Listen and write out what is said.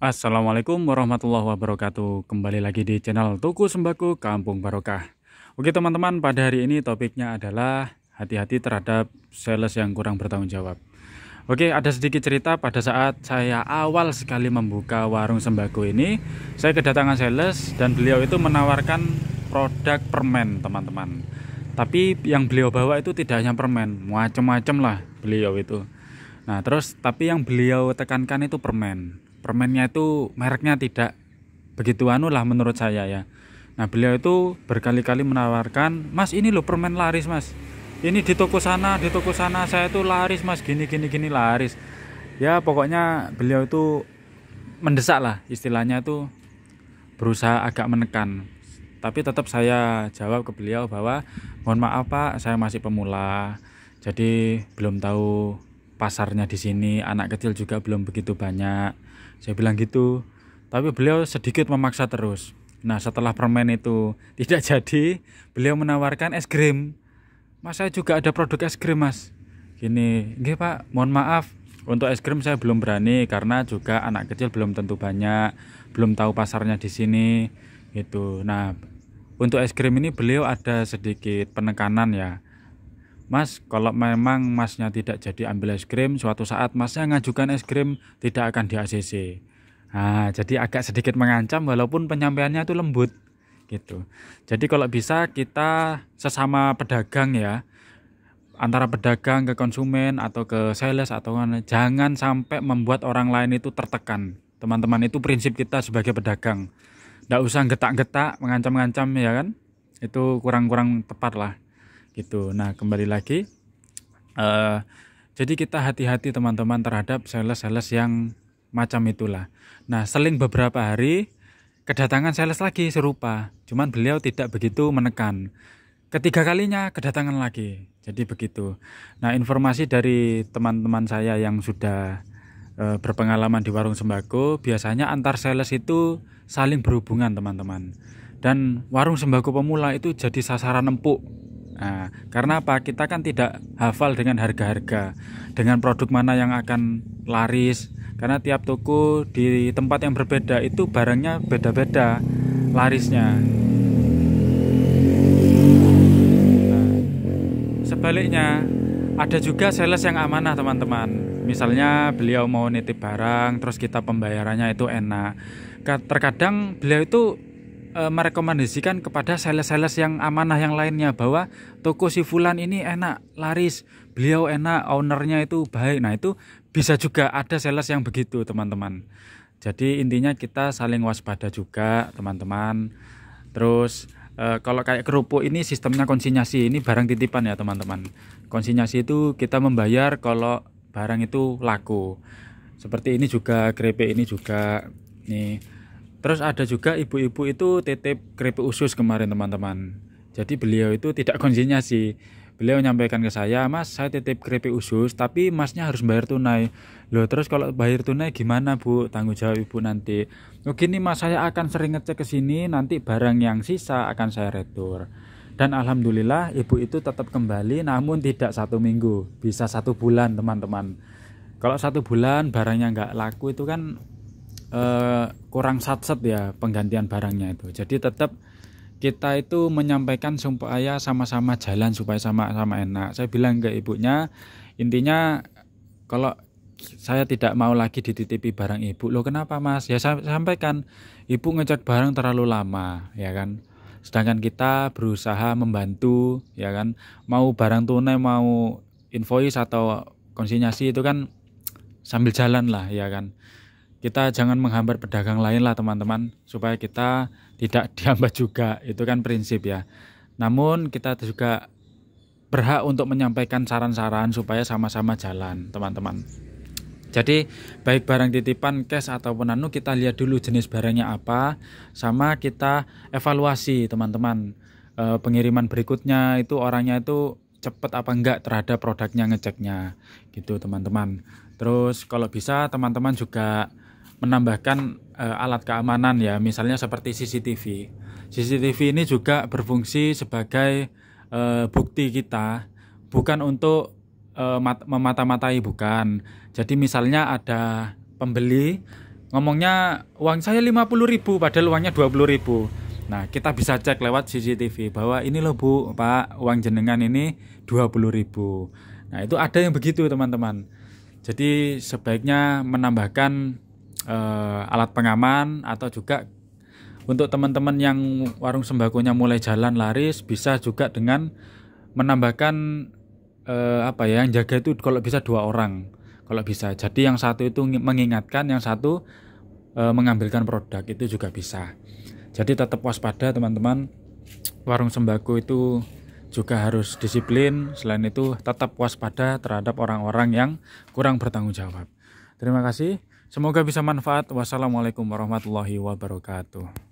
Assalamualaikum warahmatullahi wabarakatuh. Kembali lagi di channel Toko Sembako Kampung Barokah. Oke teman-teman, pada hari ini topiknya adalah hati-hati terhadap sales yang kurang bertanggung jawab. Oke, ada sedikit cerita pada saat saya awal sekali membuka warung sembako ini. Saya kedatangan sales dan beliau itu menawarkan produk permen teman-teman. Tapi yang beliau bawa itu tidak hanya permen, macam-macam lah beliau itu. Nah, terus tapi yang beliau tekankan itu permen. Permennya itu mereknya tidak begitu anu lah menurut saya ya. Nah, beliau itu berkali-kali menawarkan, "Mas, ini loh permen laris, Mas. Ini di toko sana saya tuh laris, Mas. Gini gini gini laris." Ya, pokoknya beliau itu mendesak lah istilahnya itu, berusaha agak menekan. Tapi tetap saya jawab ke beliau bahwa, "Mohon maaf, Pak, saya masih pemula. Jadi belum tahu pasarnya di sini, anak kecil juga belum begitu banyak." Saya bilang gitu. Tapi beliau sedikit memaksa terus. Nah, setelah permen itu tidak jadi, beliau menawarkan es krim. "Mas, saya juga ada produk es krim, Mas." Gini, "Nggih, Pak, mohon maaf. Untuk es krim saya belum berani karena juga anak kecil belum tentu banyak, belum tahu pasarnya di sini." Gitu. Nah, untuk es krim ini beliau ada sedikit penekanan ya. "Mas, kalau memang Masnya tidak jadi ambil es krim, suatu saat Masnya ngajukan es krim tidak akan di ACC." Nah, jadi agak sedikit mengancam walaupun penyampaiannya itu lembut gitu. Jadi kalau bisa kita sesama pedagang ya, antara pedagang ke konsumen atau ke sales atau jangan sampai membuat orang lain itu tertekan. Teman-teman, itu prinsip kita sebagai pedagang. Nggak usah getak-getak, mengancam-ngancam ya kan. Itu kurang-kurang tepat lah gitu. Nah, kembali lagi, eh, jadi kita hati-hati teman-teman terhadap sales-sales yang macam itulah. Nah, seling beberapa hari kedatangan sales lagi serupa, cuman beliau tidak begitu menekan. Ketiga kalinya kedatangan lagi, jadi begitu. Nah, informasi dari teman-teman saya yang sudah berpengalaman di warung sembako, biasanya antar sales itu saling berhubungan teman-teman. Dan warung sembako pemula itu jadi sasaran empuk. Nah, karena apa? Kita kan tidak hafal dengan harga-harga, dengan produk mana yang akan laris. Karena tiap toko di tempat yang berbeda itu barangnya beda-beda larisnya. Sebaliknya, ada juga sales yang amanah teman-teman. Misalnya beliau mau nitip barang, terus kita pembayarannya itu enak. Terkadang beliau itu merekomendasikan kepada sales-sales yang amanah yang lainnya bahwa toko si Fulan ini enak, laris, beliau enak, ownernya itu baik. Nah, itu bisa juga ada sales yang begitu teman-teman. Jadi intinya kita saling waspada juga teman-teman. Terus kalau kayak kerupuk ini sistemnya konsinyasi, ini barang titipan ya teman-teman. Konsinyasi itu kita membayar kalau barang itu laku. Seperti ini juga, keripik ini juga nih. Terus ada juga ibu-ibu itu titip keripik usus kemarin teman-teman. Jadi beliau itu tidak konsinyasi. Beliau menyampaikan ke saya, "Mas, saya titip keripik usus, tapi masnya harus bayar tunai." Loh, terus kalau bayar tunai gimana, Bu? Tanggung jawab ibu nanti. "Oh gini Mas, saya akan sering ngecek ke sini, nanti barang yang sisa akan saya retur." Dan alhamdulillah ibu itu tetap kembali, namun tidak 1 minggu, bisa 1 bulan teman-teman. Kalau 1 bulan barangnya nggak laku itu kan kurang satset ya penggantian barangnya itu. Jadi tetap kita itu menyampaikan supaya sama-sama jalan, supaya sama-sama enak. Saya bilang ke ibunya, intinya kalau saya tidak mau lagi dititipi barang ibu. "Loh kenapa Mas?" Ya saya sampaikan, "Ibu ngecek barang terlalu lama ya kan. Sedangkan kita berusaha membantu ya kan. Mau barang tunai, mau invoice atau konsinyasi itu kan sambil jalan lah ya kan. Kita jangan menghambat pedagang lain lah teman-teman, supaya kita tidak dihambat juga, itu kan prinsip ya. Namun kita juga berhak untuk menyampaikan saran-saran supaya sama-sama jalan teman-teman. Jadi baik barang titipan, cash ataupun anu, kita lihat dulu jenis barangnya apa, sama kita evaluasi teman-teman. Pengiriman berikutnya itu orangnya itu cepet apa enggak terhadap produknya, ngeceknya gitu teman-teman. Terus kalau bisa teman-teman juga menambahkan alat keamanan ya, misalnya seperti CCTV. CCTV ini juga berfungsi sebagai bukti kita, bukan untuk memata-matai, bukan. Jadi misalnya ada pembeli ngomongnya uang saya 50.000 padahal uangnya 20.000. Nah, kita bisa cek lewat CCTV bahwa ini loh Bu, Pak, uang jenengan ini 20.000. Nah, itu ada yang begitu teman-teman. Jadi sebaiknya menambahkan alat pengaman, atau juga untuk teman-teman yang warung sembakonya mulai jalan laris, bisa juga dengan menambahkan yang jaga itu kalau bisa 2 orang kalau bisa. Jadi yang satu itu mengingatkan, yang satu mengambilkan produk, itu juga bisa. Jadi tetap waspada teman-teman, warung sembako itu juga harus disiplin. Selain itu tetap waspada terhadap orang-orang yang kurang bertanggung jawab. Terima kasih, semoga bisa manfaat. Wassalamualaikum warahmatullahi wabarakatuh.